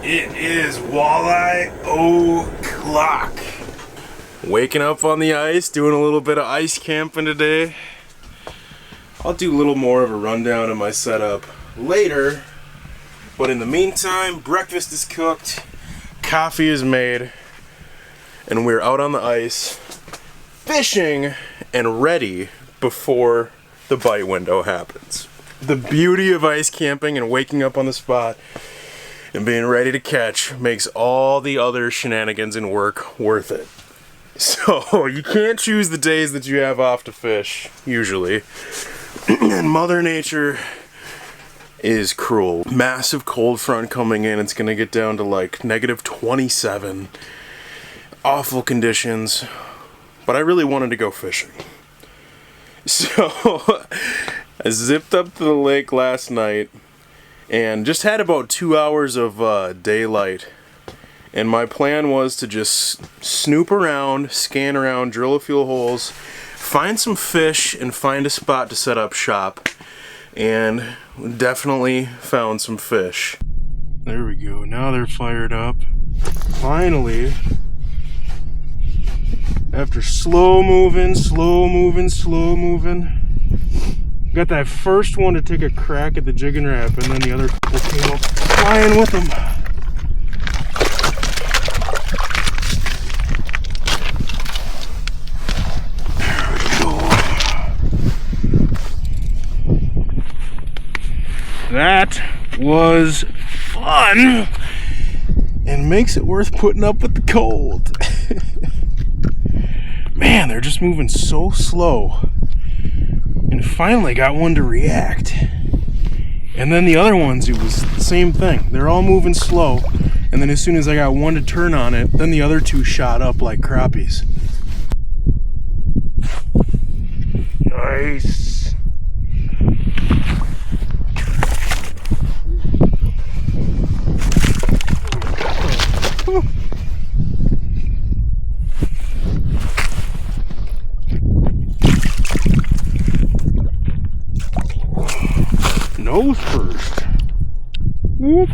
It is walleye o'clock. Waking up on the ice, doing a little bit of ice camping today. I'll do a little more of a rundown of my setup later, but in the meantime, breakfast is cooked, coffee is made, and we're out on the ice fishing and ready before the bite window happens. The beauty of ice camping and waking up on the spot and being ready to catch makes all the other shenanigans and work worth it. So you can't choose the days that you have off to fish, usually. And Mother Nature is cruel. Massive cold front coming in. It's gonna get down to like -27. Awful conditions. But I really wanted to go fishing. So I zipped up to the lake last night and just had about 2 hours of daylight. And my plan was to just snoop around, scan around, drill a few holes, find some fish, and find a spot to set up shop. And definitely found some fish. There we go. Now they're fired up. Finally. After slow moving. Got that first one to take a crack at the jigging rap, and then the other couple came up flying with them. There we go. That was fun, and makes it worth putting up with the cold. Man, they're just moving so slow. And finally got one to react. And then the other ones, it was the same thing. They're all moving slow. And then as soon as I got one to turn on it, then the other two shot up like crappies. Nice. Nose first. Whoop.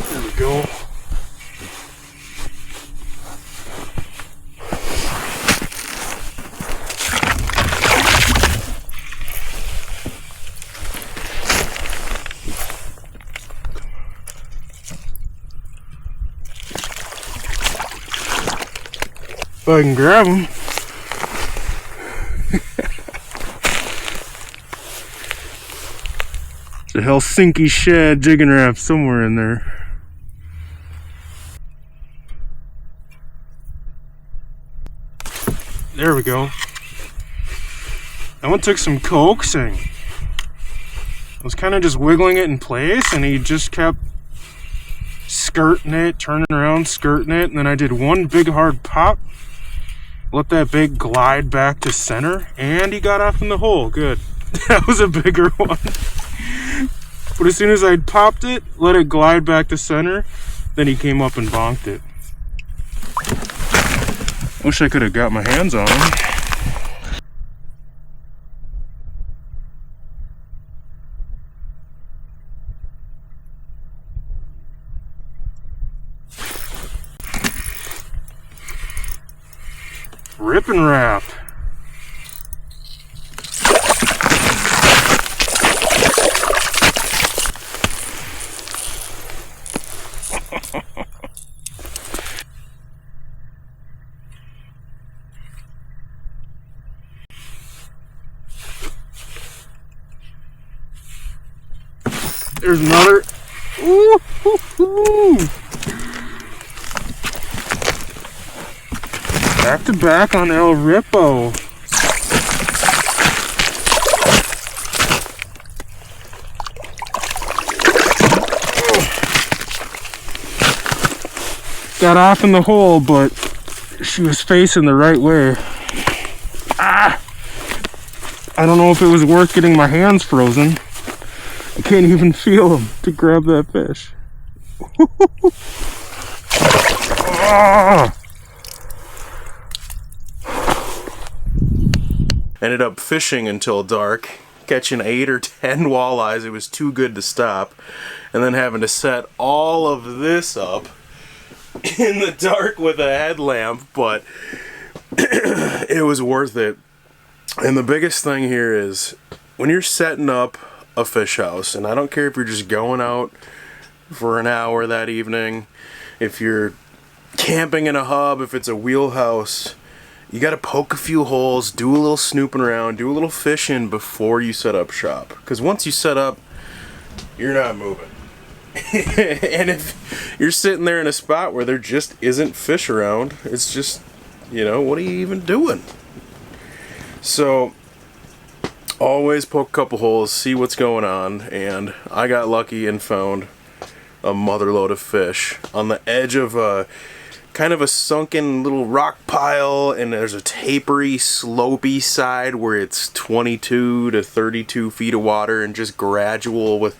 There we go. If I can grab them. The Helsinki shad jigging rap somewhere in there. There we go. That one took some coaxing. I was kind of just wiggling it in place, and he just kept skirting it, turning around, skirting it, and then I did one big hard pop. Let that bait glide back to center, and he got off in the hole. Good. That was a bigger one. But as soon as I popped it, let it glide back to center, then he came up and bonked it. Wish I could have got my hands on him. Rippin Rap. There's another. Ooh, hoo, hoo. Back to back on El Rippo. Got off in the hole, but she was facing the right way. Ah! I don't know if it was worth getting my hands frozen. I can't even feel them to grab that fish. Ended up fishing until dark, catching 8 or 10 walleyes. It was too good to stop. And then having to set all of this up in the dark with a headlamp, but it was worth it. And the biggest thing here is when you're setting up a fish house, and I don't care if you're just going out for an hour that evening, if you're camping in a hub, if it's a wheelhouse, you gotta poke a few holes, do a little snooping around, do a little fishing before you set up shop. Because once you set up, you're not moving. And if you're sitting there in a spot where there just isn't fish around, it's just, you know, what are you even doing? So, always poke a couple holes, see what's going on, and I got lucky and found a motherload of fish on the edge of a kind of a sunken little rock pile, and there's a tapery, slopey side where it's 22 to 32 feet of water and just gradual with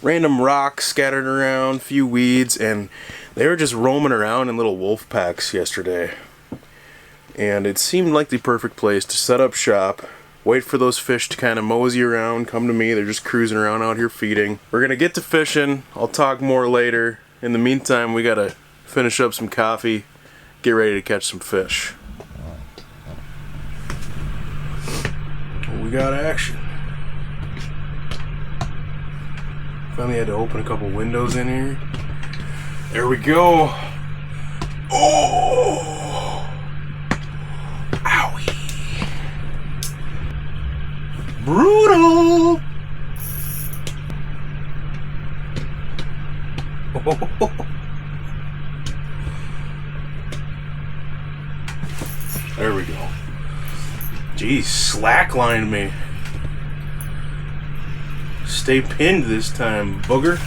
random rocks scattered around, few weeds, and they were just roaming around in little wolf packs yesterday. And it seemed like the perfect place to set up shop, wait for those fish to kind of mosey around, come to me. They're just cruising around out here feeding. We're gonna get to fishing. I'll talk more later. In the meantime, we gotta finish up some coffee, get ready to catch some fish. We got action. Finally had to open a couple windows in here. There we go. Oh! Owie! Brutal! Oh. There we go. Geez, slacklined me. Stay pinned this time, booger.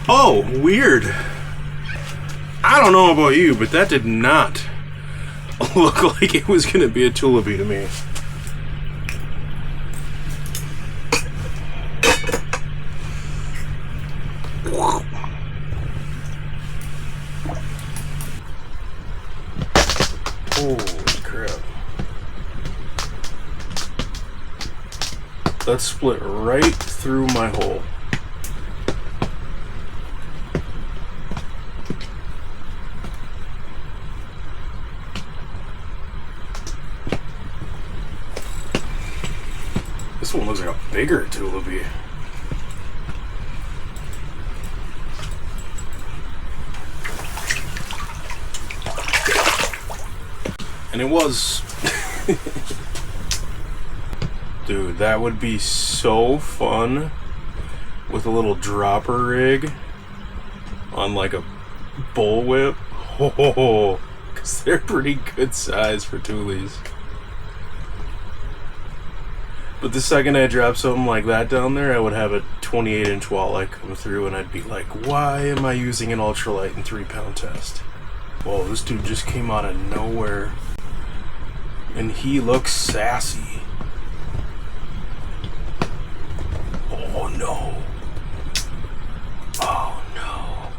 Oh, weird. I don't know about you, but that did not look like it was going to be a tulipy to me. Holy crap. That split right through my hole. This one looks like a bigger tulipy. And it was. Dude, that would be so fun with a little dropper rig on like a bullwhip. Oh, because they're pretty good size for toolies. But the second I drop something like that down there, I would have a 28-inch walleye come through, and I'd be like, why am I using an ultralight and 3-pound test? Whoa, this dude just came out of nowhere. And he looks sassy. Oh no. Oh no.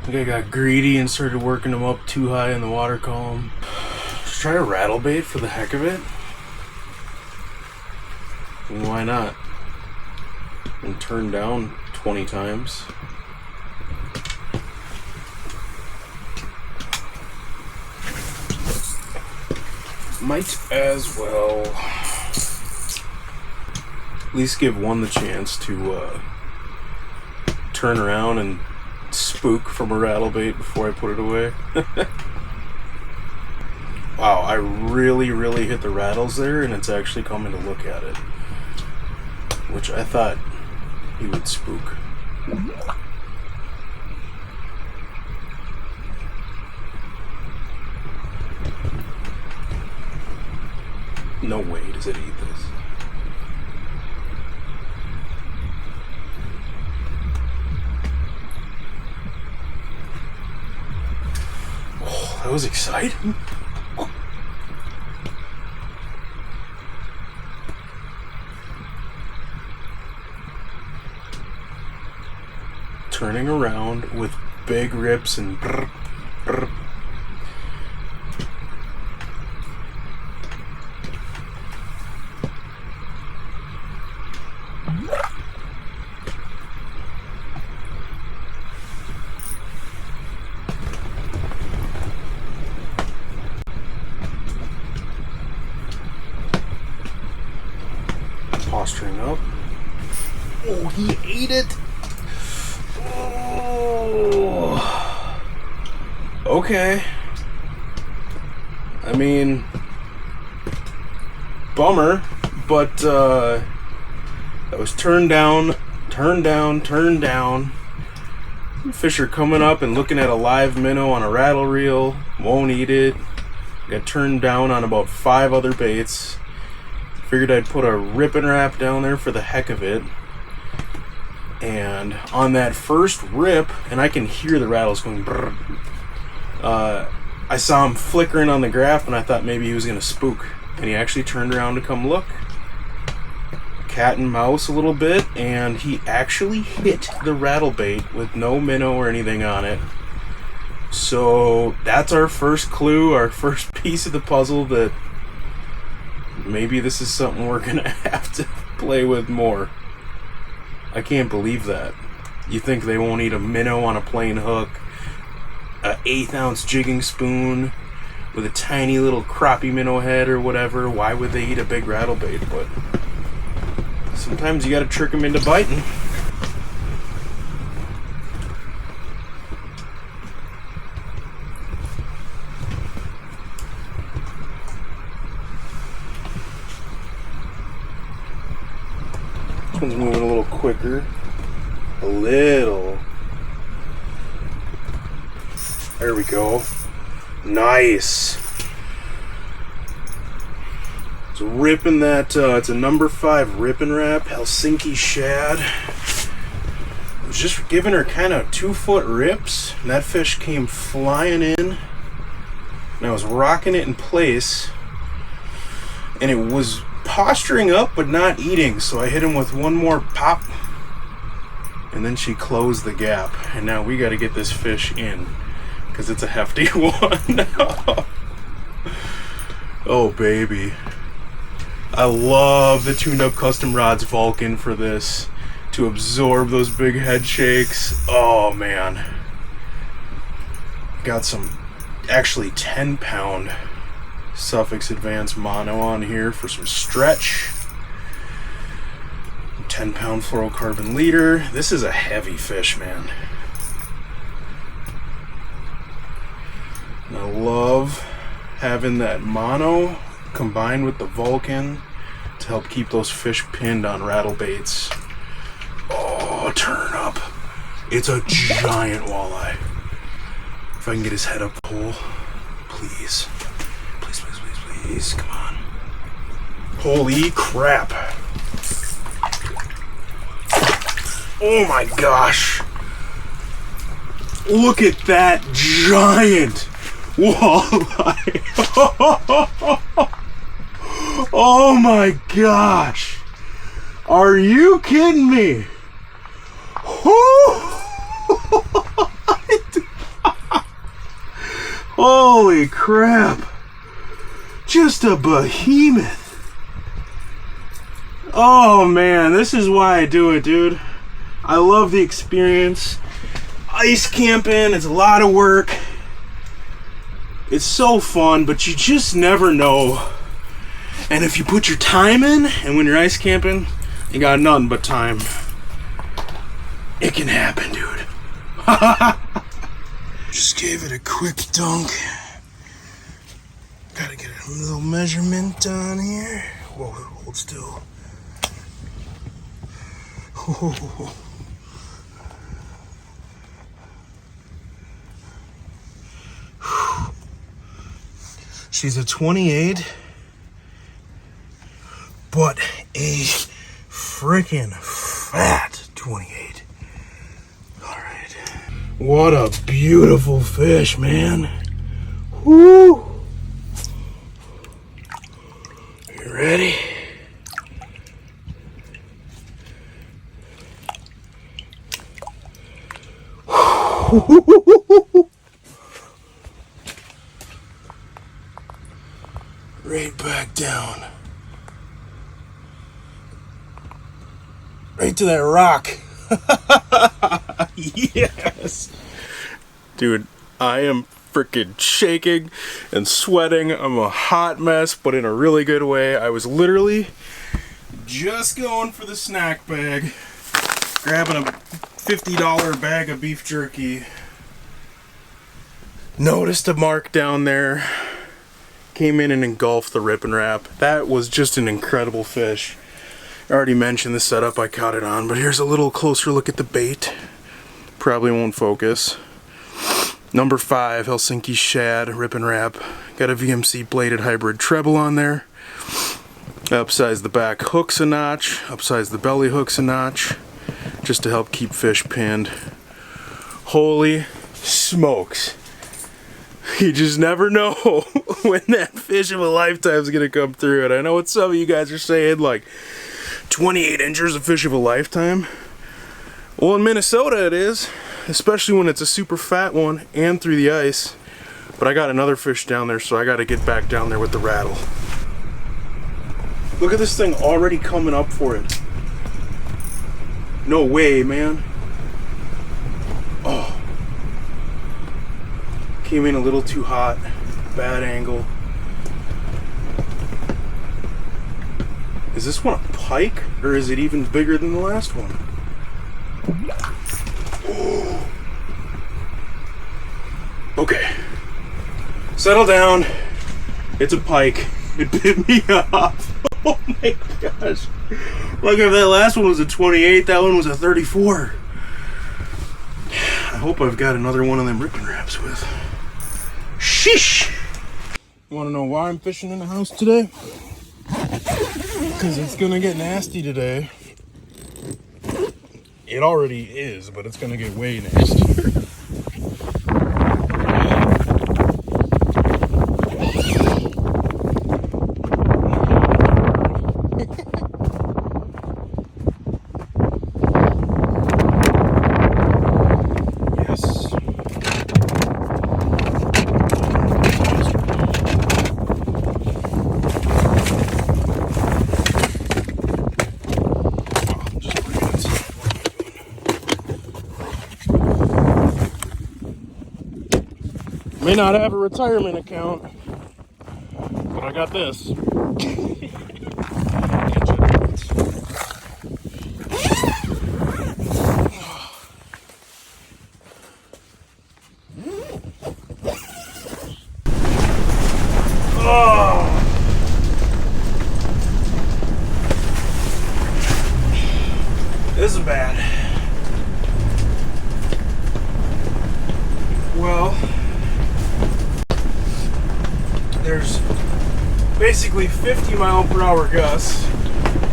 I think I got greedy and started working him up too high in the water column. Just try a rattle bait for the heck of it. And why not? And turn down 20 times. Might as well at least give one the chance to turn around and spook from a rattle bait before I put it away. Wow, I really hit the rattles there, and it's actually coming to look at it, which I thought he would spook. No way does it eat this. Oh, that was exciting. turning around with big rips and brr, brr. Posturing up. Oh, he ate it. Oh. Okay. I mean, bummer, but that was turned down. Fish are coming up and looking at a live minnow on a rattle reel. Won't eat it. Got turned down on about 5 other baits. Figured I'd put a Rippin Rap down there for the heck of it. And on that first rip, and I can hear the rattles going brrr, I saw him flickering on the graph and I thought maybe he was going to spook. And he actually turned around to come look. Cat and mouse a little bit, and he actually hit the rattle bait with no minnow or anything on it. So that's our first clue, our first piece of the puzzle that maybe this is something we're gonna have to play with more. I can't believe that. You think they won't eat a minnow on a plain hook, a 1/8 ounce jigging spoon with a tiny little crappie minnow head or whatever? Why would they eat a big rattle bait? But sometimes you gotta trick them into biting. This one's moving a little quicker. A little. There we go. Nice. It's ripping that, it's a number 5 Rippin Rap, Helsinki shad. I was just giving her kind of 2-foot rips, and that fish came flying in, and I was rocking it in place, and it was posturing up but not eating, so I hit him with one more pop, and then she closed the gap, and now we got to get this fish in, because it's a hefty one. Oh baby. I love the tuned up custom rods Vulcan for this, to absorb those big head shakes. Oh man. Got some actually 10-pound Sufix Advance Mono on here for some stretch. 10-pound fluorocarbon leader. This is a heavy fish, man. And I love having that mono combined with the Vulcan to help keep those fish pinned on rattle baits. Oh, turn up. It's a giant walleye. If I can get his head up the hole, please. Please, please, please, please. Come on. Holy crap. Oh my gosh. Look at that giant walleye. Oh my gosh. Are you kidding me? Holy crap. Just a behemoth. Oh man, this is why I do it, dude. I love the experience. Ice camping, it's a lot of work. It's so fun, but you just never know. And if you put your time in, and when you're ice camping, you got nothing but time, it can happen, dude. Just gave it a quick dunk. Gotta get a little measurement on here. Whoa, hold still. Oh. She's a 28, but a freaking fat 28. All right. What a beautiful fish, man. Woo! You ready? Right back down. Right to that rock. Yes. Dude, I am freaking shaking and sweating. I'm a hot mess, but in a really good way. I was literally just going for the snack bag, grabbing a $50 bag of beef jerky. Noticed a mark down there. Came in and engulfed the Rippin Rap. That was just an incredible fish. I already mentioned the setup I caught it on, but here's a little closer look at the bait. Probably won't focus. Number 5, Helsinki Shad Rippin Rap. Got a VMC bladed hybrid treble on there. Upsize the back hooks a notch. Upsize the belly hooks a notch. Just to help keep fish pinned. Holy smokes. You just never know when that fish of a lifetime is going to come through. And I know what some of you guys are saying, like 28 inches of fish of a lifetime. Well, in Minnesota it is, especially when it's a super fat one and through the ice. But I got another fish down there, so I got to get back down there with the rattle. Look at this thing already coming up for it. No way, man. Oh. Came in a little too hot. Bad angle. Is this one a pike, or is it even bigger than the last one? Oh. Okay. Settle down. It's a pike. It bit me off. Oh my gosh. Look, if that last one was a 28, that one was a 34. I hope I've got another one of them Rippin Raps with. Sheesh! You want to know why I'm fishing in the house today? Because it's going to get nasty today. It already is, but it's going to get way nastier. May not have a retirement account, but I got this. Oh. This is bad. Well, there's basically 50-mile-per-hour gusts,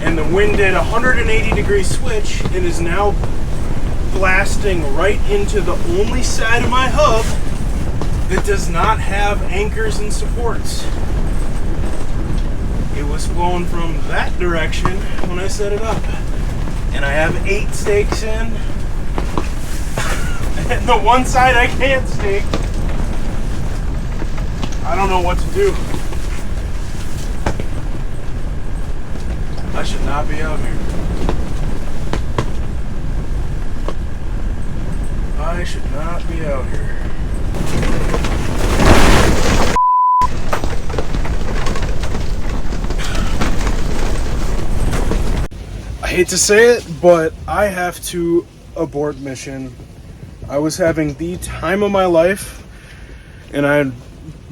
and the wind did a 180-degree switch and is now blasting right into the only side of my hub that does not have anchors and supports. It was blowing from that direction when I set it up, and I have 8 stakes in, and the one side I can't stake. I don't know what to do. I should not be out here. I should not be out here. I hate to say it, but I have to abort mission. I was having the time of my life, and I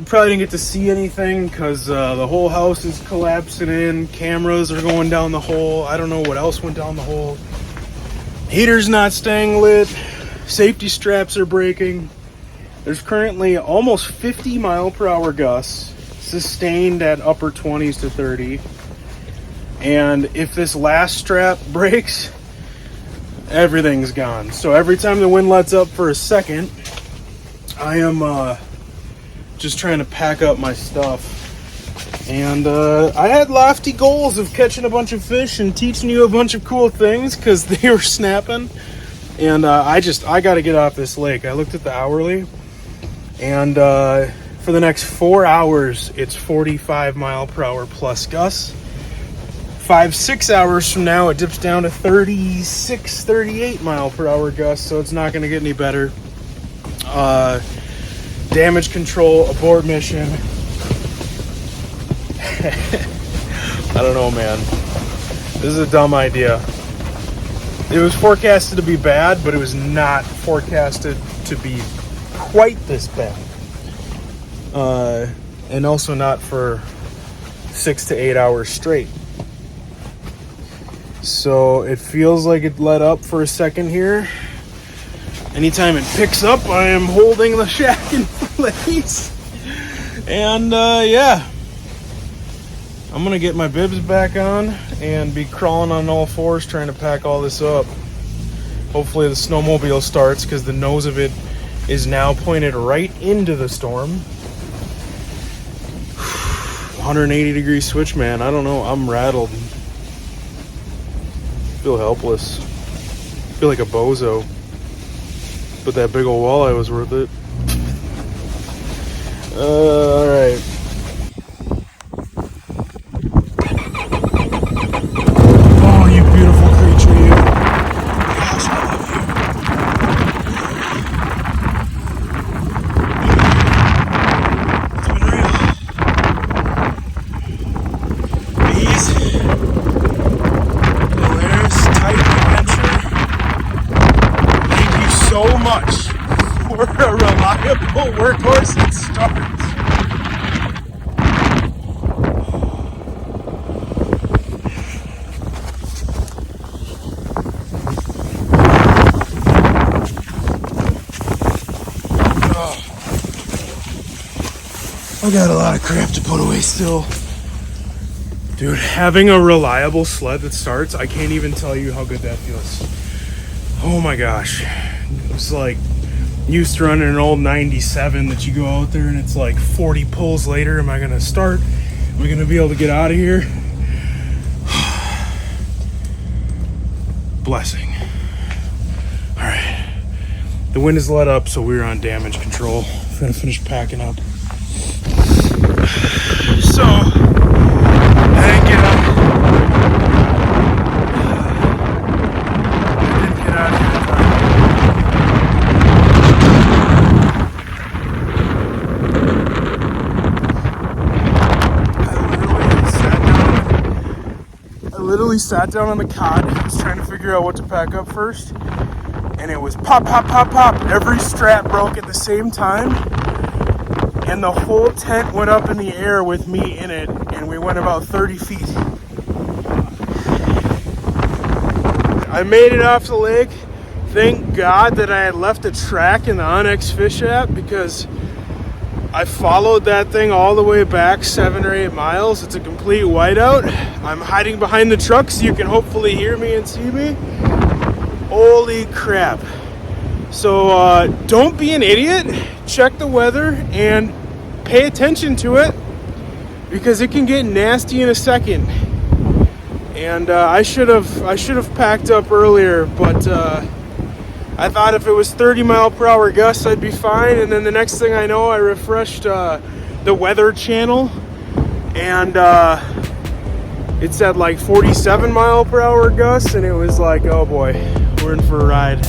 probably didn't get to see anything because the whole house is collapsing in. Cameras are going down the hole. I don't know what else went down the hole. Heater's not staying lit. Safety straps are breaking. There's currently almost 50-mile-per-hour gusts, sustained at upper 20s to 30. And if this last strap breaks, everything's gone. So every time the wind lets up for a second, I am just trying to pack up my stuff. And I had lofty goals of catching a bunch of fish and teaching you a bunch of cool things because they were snapping. And I got to get off this lake. I looked at the hourly, and for the next 4 hours, it's 45 mile per hour plus gusts. 5-6 hours from now, it dips down to 36, 38 mile per hour gusts, so it's not going to get any better. Damage control, abort mission. I don't know, man. This is a dumb idea. It was forecasted to be bad, but it was not forecasted to be quite this bad. And also not for 6 to 8 hours straight. So it feels like it let up for a second here. Anytime it picks up, I am holding the shack in place. And yeah, I'm gonna get my bibs back on and be crawling on all fours trying to pack all this up. Hopefully the snowmobile starts, because the nose of it is now pointed right into the storm. 180 degree switch, man. I don't know, I'm rattled. Feel helpless. Feel like a bozo. But that big old walleye was worth it. Alright. Oh, you beautiful creature, you. Gosh, I love you. It's been real. These hilarious tight adventure. Thank you so much for a reliable workhorse that starts. I got a lot of crap to put away still. Dude, having a reliable sled that starts, I can't even tell you how good that feels. Oh my gosh. It's like used to running an old 97 that you go out there and it's like 40 pulls later. Am I gonna start? Am I gonna be able to get out of here? Blessing. All right. The wind has let up, so we're on damage control. I'm gonna finish packing up. So, I didn't get out. I didn't get out of here in time. I literally sat down on the cot. I was trying to figure out what to pack up first. And it was pop, pop, pop, pop. Every strap broke at the same time. And the whole tent went up in the air with me in it, and we went about 30 feet. I made it off the lake. Thank God that I had left a track in the Onyx Fish app, because I followed that thing all the way back 7 or 8 miles. It's a complete whiteout. I'm hiding behind the truck so you can hopefully hear me and see me. Holy crap. So don't be an idiot. Check the weather and pay attention to it, because it can get nasty in a second. And I should have packed up earlier, but I thought if it was 30 mile per hour gusts, I'd be fine. And then the next thing I know, I refreshed the weather channel, and it said like 47 mile per hour gusts, and it was like, oh boy, we're in for a ride.